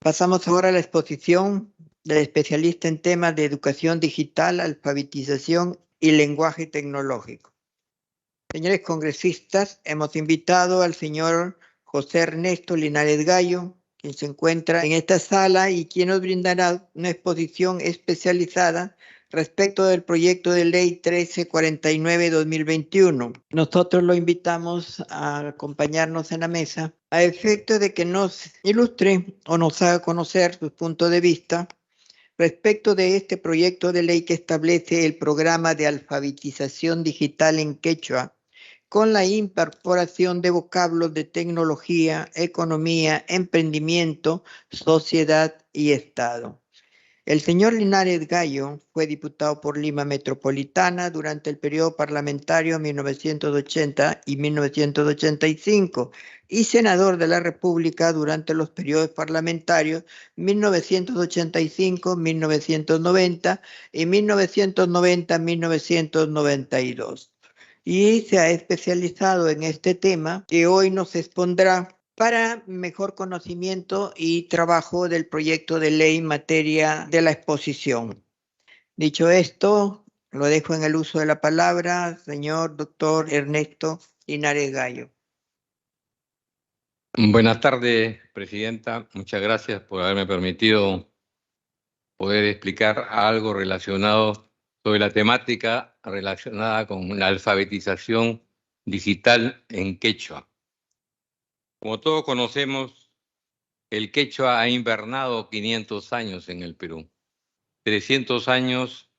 Pasamos ahora a la exposición del especialista en temas de educación digital, alfabetización y lenguaje tecnológico. Señores congresistas, hemos invitado al señor José Ernesto Linares Gallo, quien se encuentra en esta sala y quien nos brindará una exposición especializada respecto del proyecto de ley 1349-2021. Nosotros lo invitamos a acompañarnos en la mesa a efecto de que nos ilustre o nos haga conocer sus puntos de vista respecto de este proyecto de ley que establece el programa de alfabetización digital en quechua con la incorporación de vocablos de tecnología, economía, emprendimiento, sociedad y Estado. El señor Linares Gallo fue diputado por Lima Metropolitana durante el periodo parlamentario 1980 y 1985 y senador de la República durante los periodos parlamentarios 1985-1990 y 1990-1992. Y se ha especializado en este tema que hoy nos expondrá para mejor conocimiento y trabajo del proyecto de ley en materia de la exposición. Dicho esto, lo dejo en el uso de la palabra, señor doctor Ernesto Linares Gallo. Buenas tardes, Presidenta. Muchas gracias por haberme permitido poder explicar algo relacionado sobre la temática relacionada con la alfabetización digital en quechua. Como todos conocemos, el quechua ha invernado 500 años en el Perú, 300 años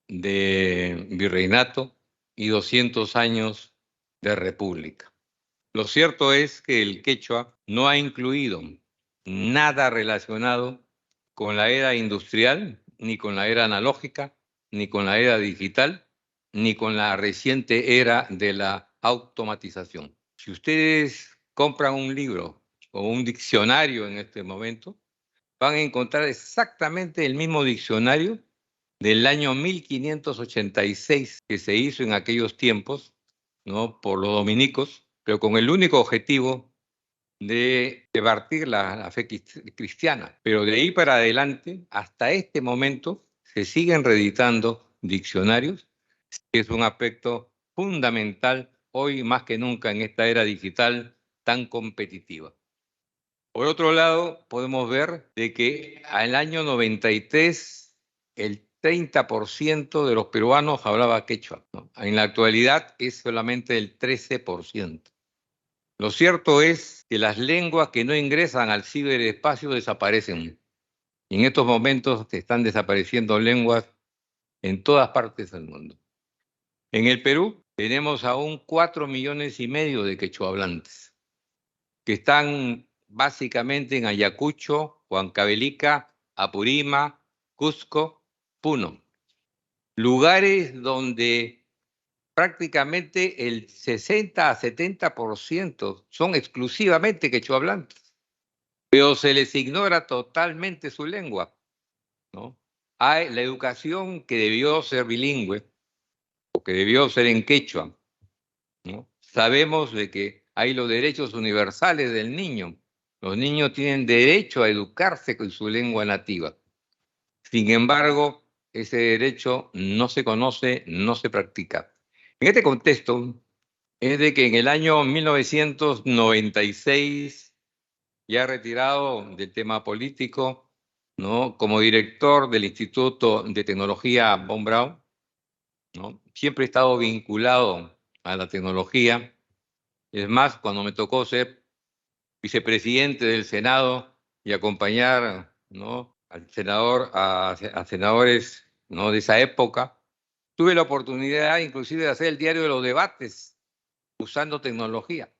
de virreinato y 200 años de república. Lo cierto es que el quechua no ha incluido nada relacionado con la era industrial, ni con la era analógica, ni con la era digital, ni con la reciente era de la automatización. Si ustedes compran un libro o un diccionario en este momento, van a encontrar exactamente el mismo diccionario del año 1586 que se hizo en aquellos tiempos, ¿no?, por los dominicos, pero con el único objetivo de debatir la fe cristiana. Pero de ahí para adelante, hasta este momento, se siguen reeditando diccionarios, que es un aspecto fundamental hoy más que nunca en esta era digital tan competitiva. Por otro lado, podemos ver de que al año 93 el 30% de los peruanos hablaba quechua, ¿no? En la actualidad es solamente el 13%. Lo cierto es que las lenguas que no ingresan al ciberespacio desaparecen. Y en estos momentos están desapareciendo lenguas en todas partes del mundo. En el Perú tenemos aún 4,5 millones de quechuahablantes, que están básicamente en Ayacucho, Huancavelica, Apurima, Cusco, Puno. Lugares donde prácticamente el 60 a 70% son exclusivamente quechuahablantes, pero se les ignora totalmente su lengua, ¿no? Hay la educación que debió ser bilingüe o que debió ser en quechua, ¿no? Sabemos de que hay los derechos universales del niño. Los niños tienen derecho a educarse con su lengua nativa. Sin embargo, ese derecho no se conoce, no se practica. En este contexto, es de que en el año 1996, ya retirado del tema político, ¿no?, como director del Instituto de Tecnología Von Braun, ¿no?, siempre he estado vinculado a la tecnología. Es más, cuando me tocó ser vicepresidente del Senado y acompañar, ¿no?, al senador, a senadores, ¿no?, de esa época, tuve la oportunidad inclusive de hacer el diario de los debates usando tecnología.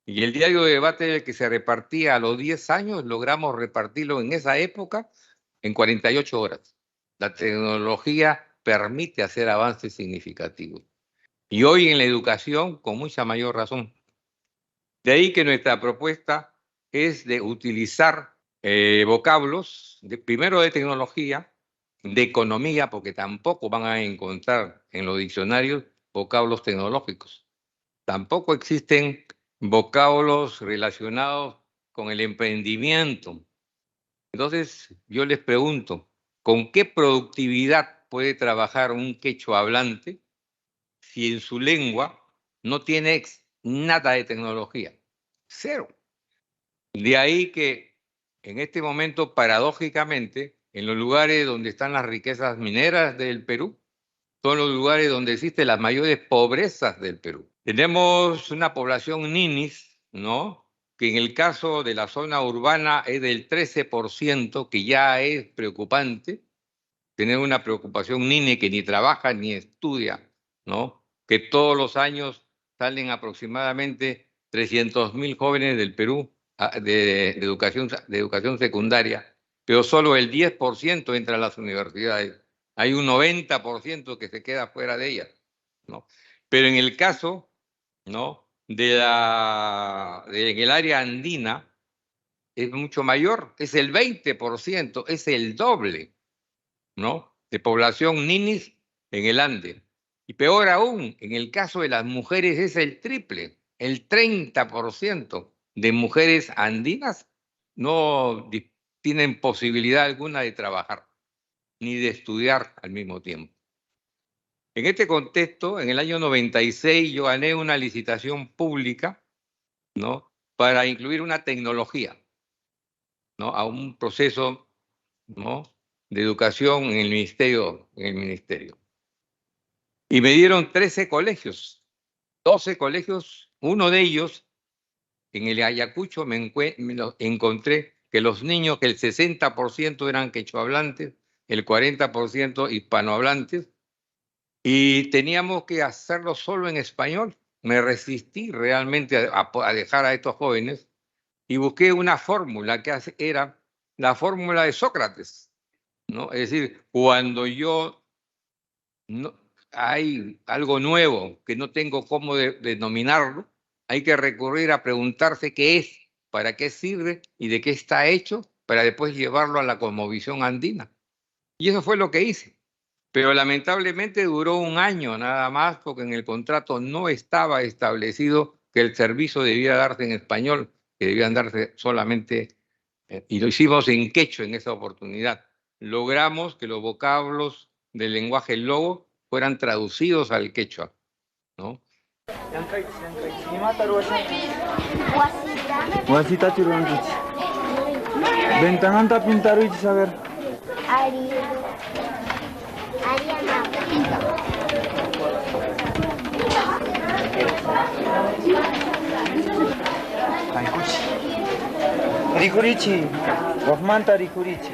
Y el diario de debate que se repartía a los 10 años, logramos repartirlo en esa época en 48 horas. La tecnología permite hacer avances significativos. Y hoy en la educación, con mucha mayor razón. De ahí que nuestra propuesta es de utilizar vocablos, primero de tecnología, de economía, porque tampoco van a encontrar en los diccionarios vocablos tecnológicos. Tampoco existen vocablos relacionados con el emprendimiento, Entonces, yo les pregunto, ¿con qué productividad puede trabajar un quechua hablante si en su lengua no tiene nada de tecnología? Cero. De ahí que en este momento, paradójicamente, en los lugares donde están las riquezas mineras del Perú, son los lugares donde existen las mayores pobrezas del Perú. Tenemos una población ninis, ¿no?, que en el caso de la zona urbana es del 13%, que ya es preocupante. Tener una preocupación nini que ni trabaja ni estudia, ¿no?, que todos los años salen aproximadamente 300.000 jóvenes del Perú de educación secundaria, pero solo el 10% entra a las universidades. Hay un 90% que se queda fuera de ellas, ¿no? Pero en el caso, ¿no?, en el área andina es mucho mayor, es el 20%, es el doble, ¿no?, de población ninis en el Ande. Y peor aún, en el caso de las mujeres es el triple, el 30% de mujeres andinas no tienen posibilidad alguna de trabajar ni de estudiar al mismo tiempo. En este contexto, en el año 96 yo gané una licitación pública, ¿no?, para incluir una tecnología, ¿no?, a un proceso, ¿no?, de educación en el ministerio. Y me dieron 13 colegios, 12 colegios. Uno de ellos, en el Ayacucho, encontré que los niños, que el 60% eran quechohablantes, el 40% hispanohablantes, y teníamos que hacerlo solo en español. Me resistí realmente a dejar a estos jóvenes y busqué una fórmula que era la fórmula de Sócrates, ¿no? Es decir, cuando no, hay algo nuevo que no tengo cómo denominarlo, hay que recurrir a preguntarse qué es, para qué sirve y de qué está hecho, para después llevarlo a la cosmovisión andina. Y eso fue lo que hice. Pero lamentablemente duró un año nada más, porque en el contrato no estaba establecido que el servicio debía darse en español, que debían darse solamente, y lo hicimos en quechua en esa oportunidad. Logramos que los vocablos del lenguaje logo fueran traducidos al quechua, ¿no? Ventananta pintaruichi saber. Rikurichi. Rikurichi. Wafmanta rikurichi.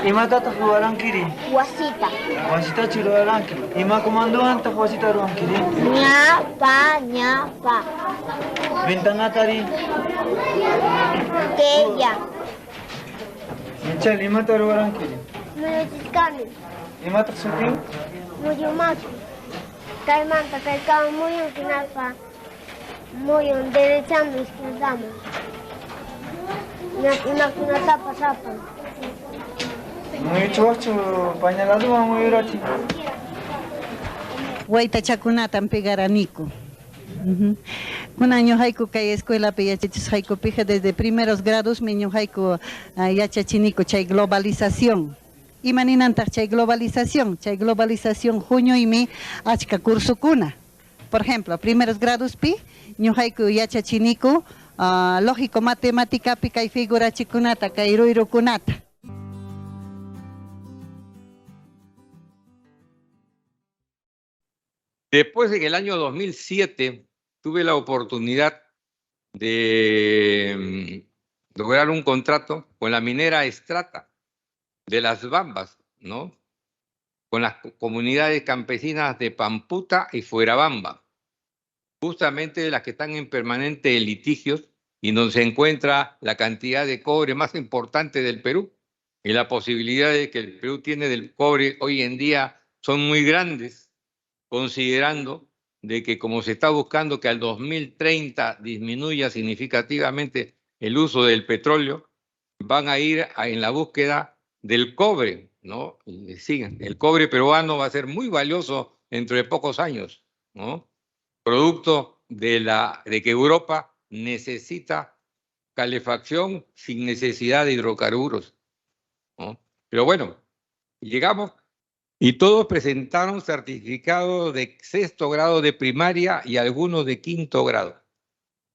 Imatata ruwarankiri. Wasita. Wasita chiruwarankiri. Ima komanduanta wasita ruwankiri. Ñapa. Ventanatari. Teya. Michel, imata ruwarankiri. Muyuchiskani. Imata sutin. Muyumachu. Kaimanta, kaikawa muyun kinalpa. Muyun derechando estudiamos. Nakunatapa sapa. Muy chocho, pañalado muy irati. Waytachakunatan pegaraniku. Un año haiku kay escuela pe yachachis haiku pija desde primeros grados miño haiku yachachiniku chay globalización. Imaninantaq chay globalización junio y mi achka kursukuna. Por ejemplo, primeros grados pi ñuhaiku yachachiniku lógico matemática pi kay figura chikunata kay ruirukunata. Después, en el año 2007, tuve la oportunidad de lograr un contrato con la minera Estrata de Las Bambas, ¿no?, con las comunidades campesinas de Pamputa y Fuerabamba, justamente las que están en permanentes litigios y donde se encuentra la cantidad de cobre más importante del Perú, y la posibilidad de que el Perú tiene del cobre hoy en día son muy grandes, considerando de que como se está buscando que al 2030 disminuya significativamente el uso del petróleo, van a ir en la búsqueda del cobre, ¿no? Y siguen. El cobre peruano va a ser muy valioso dentro de pocos años, ¿no? producto de que Europa necesita calefacción sin necesidad de hidrocarburos, ¿no? Pero bueno, llegamos y todos presentaron certificado de 6º grado de primaria y algunos de 5º grado.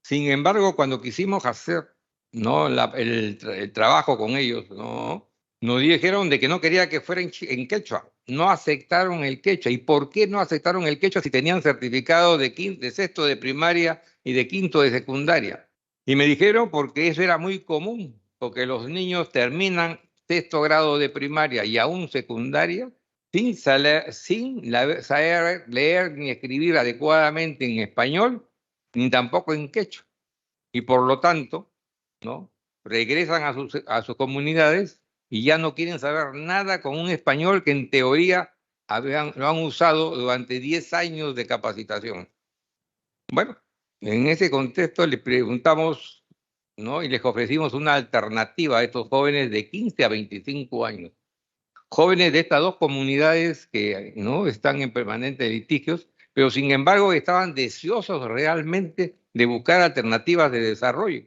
Sin embargo, cuando quisimos hacer, ¿no?, el trabajo con ellos, ¿no?, nos dijeron de que no quería que fuera en quechua. No aceptaron el quechua. ¿Y por qué no aceptaron el quechua si tenían certificado de 6º de primaria y de 5º de secundaria? Y me dijeron porque eso era muy común, porque los niños terminan 6º grado de primaria y aún secundaria sin saber leer ni escribir adecuadamente en español, ni tampoco en quechua. Y por lo tanto, ¿no?, regresan a sus comunidades y ya no quieren saber nada con un español que en teoría lo han usado durante 10 años de capacitación. Bueno, en ese contexto les preguntamos, ¿no?, y les ofrecimos una alternativa a estos jóvenes de 15 a 25 años. Jóvenes de estas dos comunidades que no están en permanentes litigios, pero sin embargo estaban deseosos realmente de buscar alternativas de desarrollo.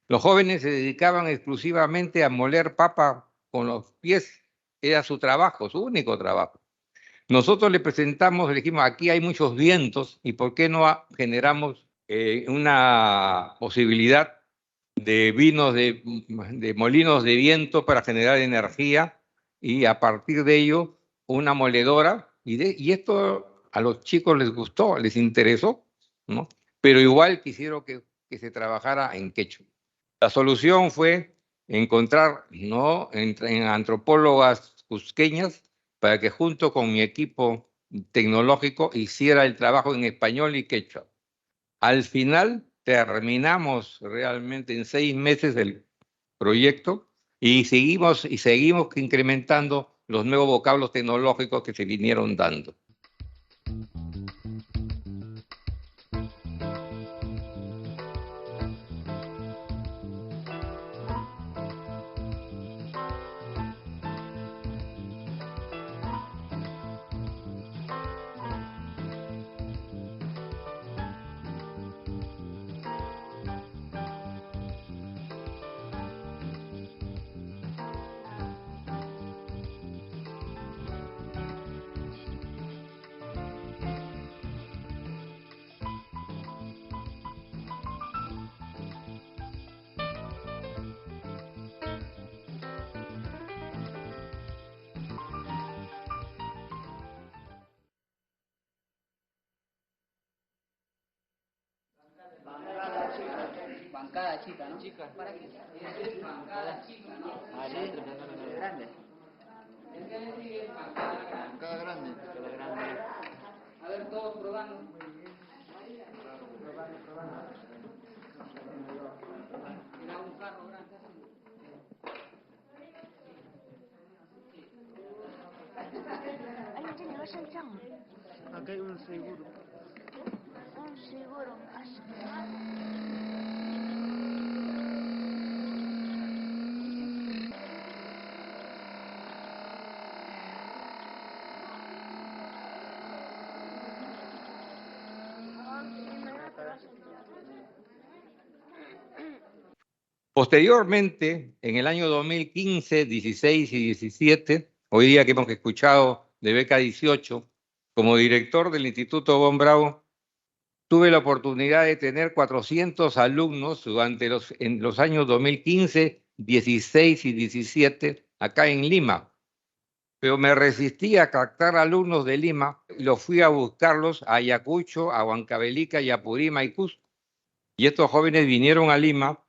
Los jóvenes se dedicaban exclusivamente a moler papa con los pies, era su trabajo, su único trabajo. Nosotros le presentamos, le dijimos, aquí hay muchos vientos y ¿por qué no generamos una posibilidad de de molinos de viento para generar energía y a partir de ello una moledora? Y esto a los chicos les gustó, les interesó, ¿no? Pero igual quisieron que se trabajara en quechua. La solución fue encontrar, ¿no?, en antropólogas cusqueñas para que junto con mi equipo tecnológico hiciera el trabajo en español y quechua. Al final terminamos realmente en 6 meses el proyecto y seguimos incrementando los nuevos vocablos tecnológicos que se vinieron dando. Bancada chica, ¿no? Chica. ¿Para qué? Es bancada chica, ¿no? Ah, sí, grande. Bancada grande. Bancada grande. A ver, todos probando. Mira, un carro grande. Acá hay un seguro. Un seguro. Posteriormente, en el año 2015, 16 y 17, hoy día que hemos escuchado de Beca 18, como director del Instituto Von Bravo, tuve la oportunidad de tener 400 alumnos en los años 2015, 16 y 17 acá en Lima. Pero me resistí a captar alumnos de Lima y los fui a buscarlos a Ayacucho, a Huancavelica y a Purímac y Cusco. Y estos jóvenes vinieron a Lima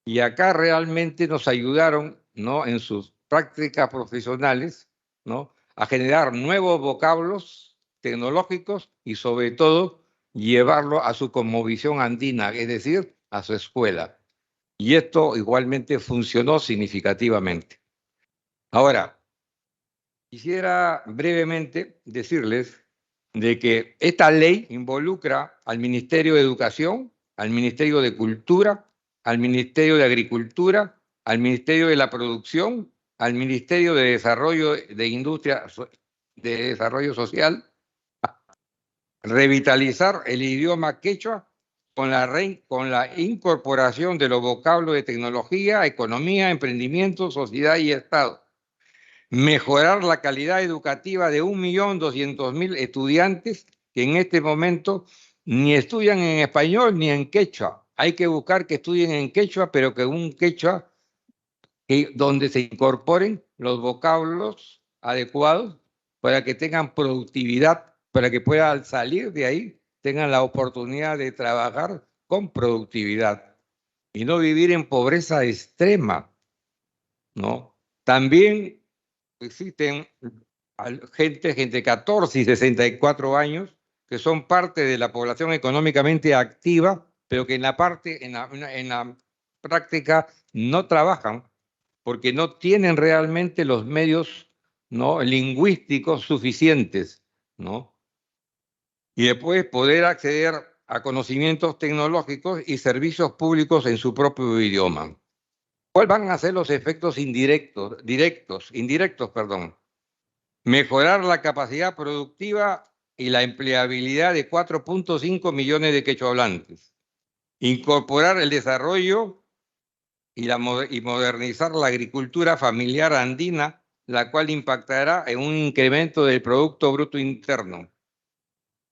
y acá realmente nos ayudaron, ¿no?, en sus prácticas profesionales, ¿no?, a generar nuevos vocablos tecnológicos y sobre todo llevarlo a su cosmovisión andina, es decir, a su escuela. Y esto igualmente funcionó significativamente. Ahora, quisiera brevemente decirles de que esta ley involucra al Ministerio de Educación, al Ministerio de Cultura, al Ministerio de Agricultura, al Ministerio de la Producción, al Ministerio de Desarrollo de Industria, de Desarrollo Social, revitalizar el idioma quechua con la incorporación de los vocablos de tecnología, economía, emprendimiento, sociedad y Estado. Mejorar la calidad educativa de 1.200.000 estudiantes que en este momento ni estudian en español ni en quechua. Hay que buscar que estudien en quechua, pero que un quechua donde se incorporen los vocablos adecuados para que tengan productividad, para que puedan salir de ahí, tengan la oportunidad de trabajar con productividad y no vivir en pobreza extrema, ¿no? También existen gente de 14 y 64 años que son parte de la población económicamente activa, pero que en la práctica no trabajan porque no tienen realmente los medios, ¿no?, lingüísticos suficientes, ¿no? Y después poder acceder a conocimientos tecnológicos y servicios públicos en su propio idioma. ¿Cuáles van a ser los efectos indirectos? Mejorar la capacidad productiva y la empleabilidad de 4.5 millones de quechohablantes. Incorporar el desarrollo y modernizar la agricultura familiar andina, la cual impactará en un incremento del Producto Bruto Interno.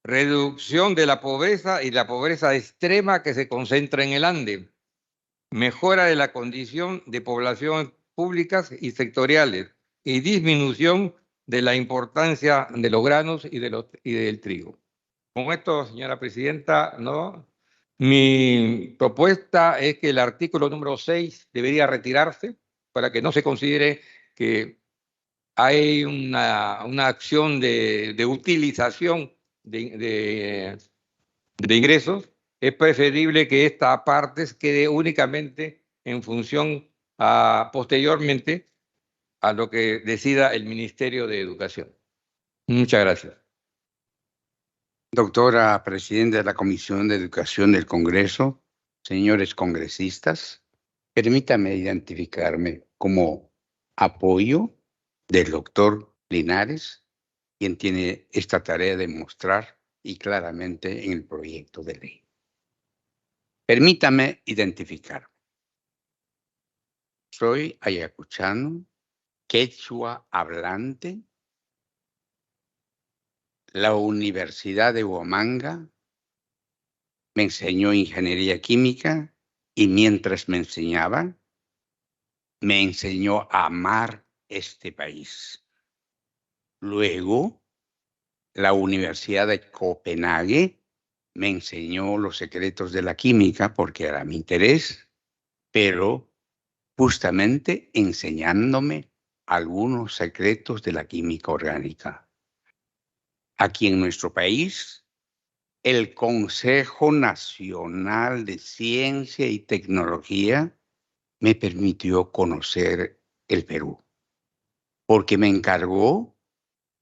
Reducción de la pobreza y la pobreza extrema que se concentra en el Ande. Mejora de la condición de población públicas y sectoriales y disminución de la importancia de los granos y del trigo. Con esto, señora presidenta, ¿no?, mi propuesta es que el artículo número 6 debería retirarse para que no se considere que hay una acción de utilización de ingresos. Es preferible que esta parte quede únicamente en función posteriormente a lo que decida el Ministerio de Educación. Muchas gracias. Doctora Presidenta de la Comisión de Educación del Congreso, señores congresistas, permítame identificarme como apoyo del doctor Linares, quien tiene esta tarea de mostrar y claramente en el proyecto de ley. Permítame identificarme. Soy ayacuchano, quechua hablante. La Universidad de Huamanga me enseñó ingeniería química y mientras me enseñaba, me enseñó a amar este país. Luego, la Universidad de Copenhague me enseñó los secretos de la química porque era mi interés, pero justamente enseñándome algunos secretos de la química orgánica. Aquí en nuestro país, el Consejo Nacional de Ciencia y Tecnología me permitió conocer el Perú, porque me encargó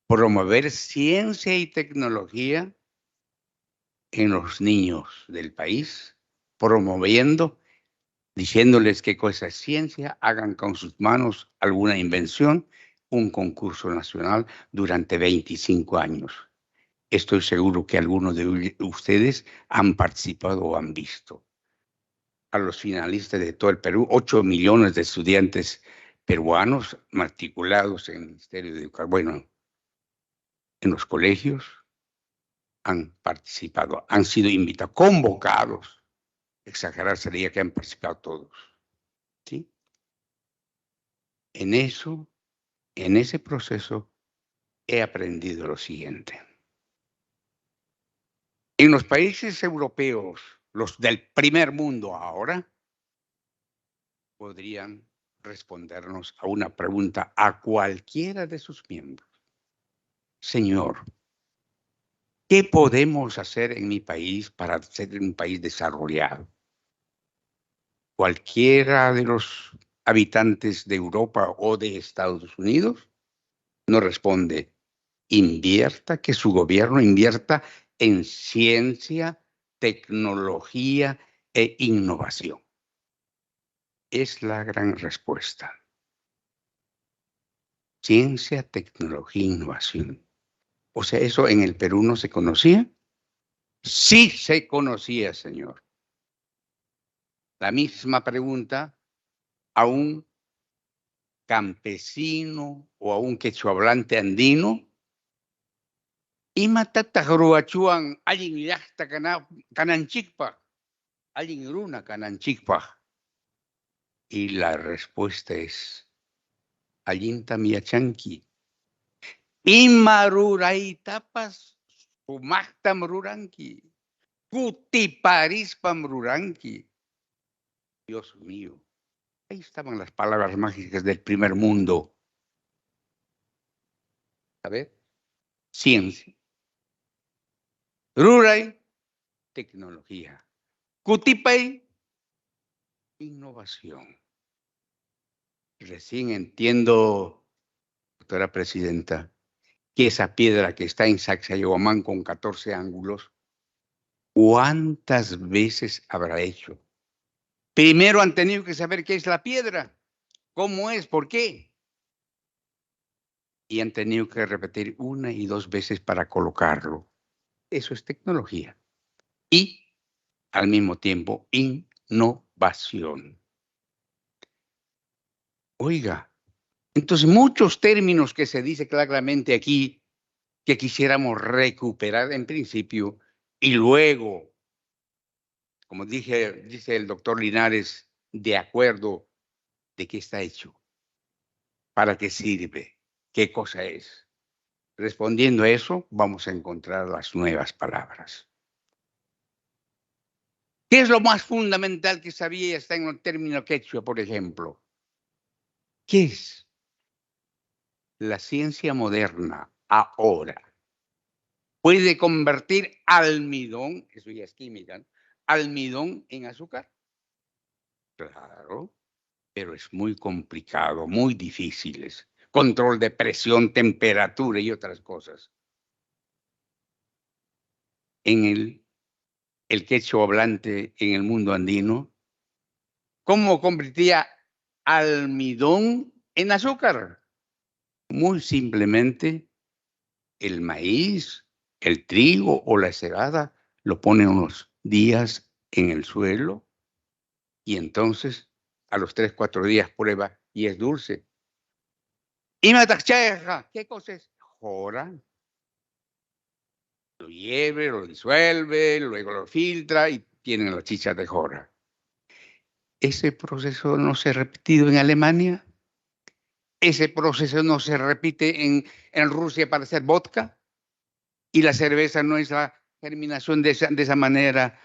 promover ciencia y tecnología en los niños del país, promoviendo, diciéndoles qué cosa es ciencia, hagan con sus manos alguna invención, un concurso nacional durante 25 años. Estoy seguro que algunos de ustedes han participado o han visto. A los finalistas de todo el Perú, 8 millones de estudiantes peruanos matriculados en el Ministerio de Educación, bueno, en los colegios, han participado, han sido invitados, convocados. Exagerar sería que han participado todos. ¿Sí? En ese proceso, he aprendido lo siguiente. En los países europeos, los del primer mundo ahora, podrían respondernos a una pregunta a cualquiera de sus miembros. Señor, ¿qué podemos hacer en mi país para ser un país desarrollado? Cualquiera de los habitantes de Europa o de Estados Unidos nos responde, invierta, que su gobierno invierta en ciencia, tecnología e innovación. Es la gran respuesta. Ciencia, tecnología e innovación. O sea, eso en el Perú no se conocía Sí se conocía, señor. La misma pregunta a un campesino o a un quechohablante andino. Ima tatahruachuan allin llaqta kananchikpaq, allin runa kananchikpaq. Y la respuesta es, allintam yachanki. Ima ruraytapas sumaqtam ruranki, kutiparispam ruranki. Dios mío, ahí estaban las palabras mágicas del primer mundo. A ver, ciencia. Ruray, tecnología. Kutipay, innovación. Recién entiendo, doctora presidenta, que esa piedra que está en Sacsayhuamán con 14 ángulos, ¿cuántas veces habrá hecho? Primero han tenido que saber qué es la piedra, cómo es, por qué. Y han tenido que repetir 1 y 2 veces para colocarlo. Eso es tecnología. Y al mismo tiempo, innovación. Oiga, entonces muchos términos que se dice claramente aquí que quisiéramos recuperar en principio y luego, como dice el doctor Linares, de acuerdo de qué está hecho, para qué sirve, qué cosa es. Respondiendo a eso, vamos a encontrar las nuevas palabras. ¿Qué es lo más fundamental que sabía y está en el término quechua, por ejemplo? ¿Qué es? La ciencia moderna ahora puede convertir almidón, eso ya es química, ¿no? Almidón en azúcar. Claro, pero es muy complicado, muy difícil. Control de presión, temperatura y otras cosas. En el quechua hablante en el mundo andino, ¿cómo convertía almidón en azúcar? Muy simplemente el maíz, el trigo o la cebada lo pone unos días en el suelo y entonces a los 3, 4 días prueba y es dulce. Y ¿qué cosa es? Jora. Lo hierve, lo disuelve, luego lo filtra y tienen las chichas de jora. ¿Ese proceso no se ha repetido en Alemania? ¿Ese proceso no se repite en Rusia para hacer vodka? ¿Y la cerveza no es la germinación de esa manera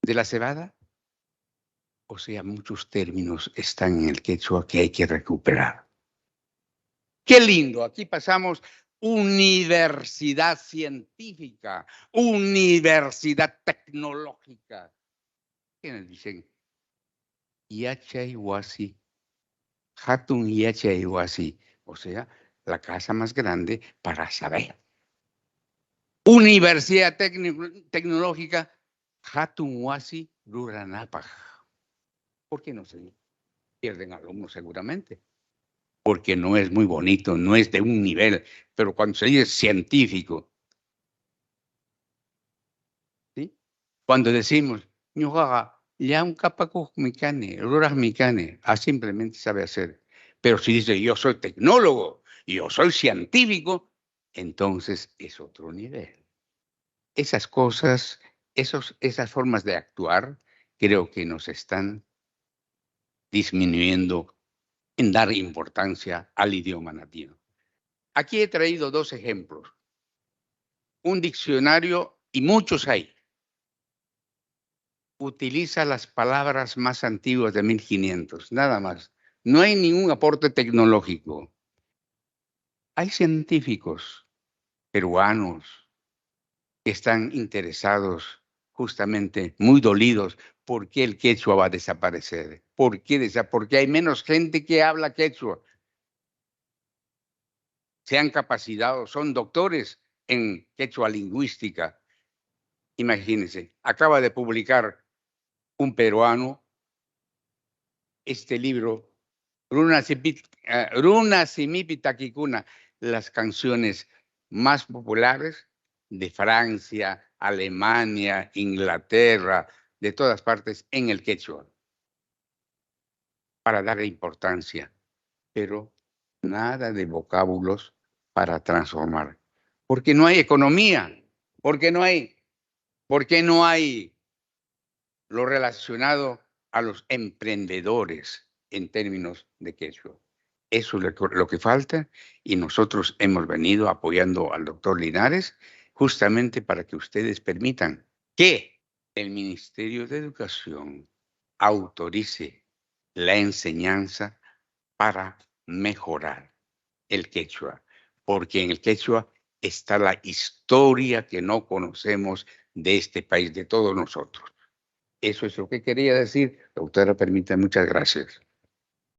de la cebada? O sea, muchos términos están en el quechua que hay que recuperar. ¡Qué lindo! Aquí pasamos universidad científica, universidad tecnológica. ¿Quiénes dicen? Yachayhuasi, Hatun Yachayhuasi, o sea, la casa más grande para saber. Universidad tecnológica, Hatun Huasi Ruranapaj. ¿Por qué no se pierden alumnos seguramente? Porque no es muy bonito, no es de un nivel, pero cuando se dice científico, ¿sí? Cuando decimos, ya un capaco micane, ruras micane, simplemente sabe hacer. Pero si dice, yo soy tecnólogo, yo soy científico, entonces es otro nivel. Esas cosas, esas formas de actuar, creo que nos están disminuyendo en dar importancia al idioma nativo. Aquí he traído 2 ejemplos. Un diccionario, y muchos hay, utiliza las palabras más antiguas de 1500, nada más. No hay ningún aporte tecnológico. Hay científicos peruanos que están interesados, justamente muy dolidos, ¿por qué el quechua va a desaparecer? ¿Por qué? Porque hay menos gente que habla quechua. Se han capacitado, son doctores en quechua lingüística. Imagínense, acaba de publicar un peruano este libro, Runa Simipi Takikuna, las canciones más populares de Francia, Alemania, Inglaterra, de todas partes en el quechua, para darle importancia, pero nada de vocábulos para transformar. Porque no hay economía, porque no hay lo relacionado a los emprendedores en términos de quechua. Eso es lo que falta y nosotros hemos venido apoyando al doctor Linares justamente para que ustedes permitan que el Ministerio de Educación autorice la enseñanza para mejorar el quechua, porque en el quechua está la historia que no conocemos de este país, de todos nosotros. Eso es lo que quería decir. Doctora, permítame, muchas gracias.